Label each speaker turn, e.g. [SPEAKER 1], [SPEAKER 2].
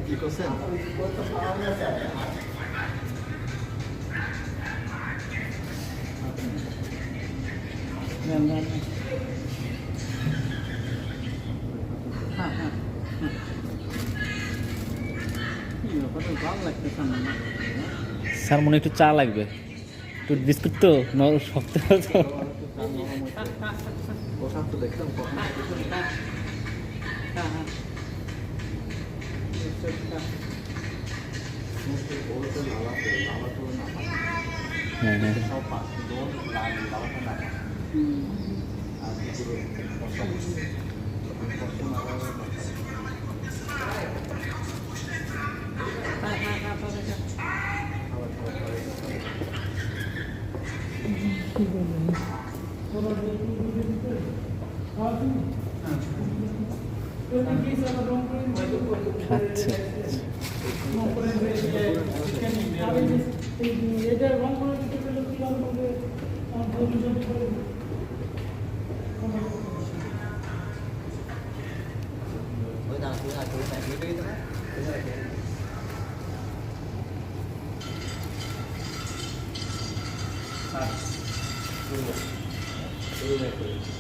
[SPEAKER 1] কি করছেন?
[SPEAKER 2] হ্যাঁ হ্যাঁ ভালো লাগতেছে না।
[SPEAKER 3] স্যার মনে হয় একটু চা লাগবে, একটু বিস্কুট তো শক্ত তো।
[SPEAKER 1] পোশাক তো দেখলাম কখন
[SPEAKER 2] হ্যাঁ হ্যাঁ
[SPEAKER 3] হ্যাঁ হ্যাঁ
[SPEAKER 1] সব পাঁচ দোন লাভাটা না আর পুরো
[SPEAKER 3] আচ্ছা
[SPEAKER 1] শুরু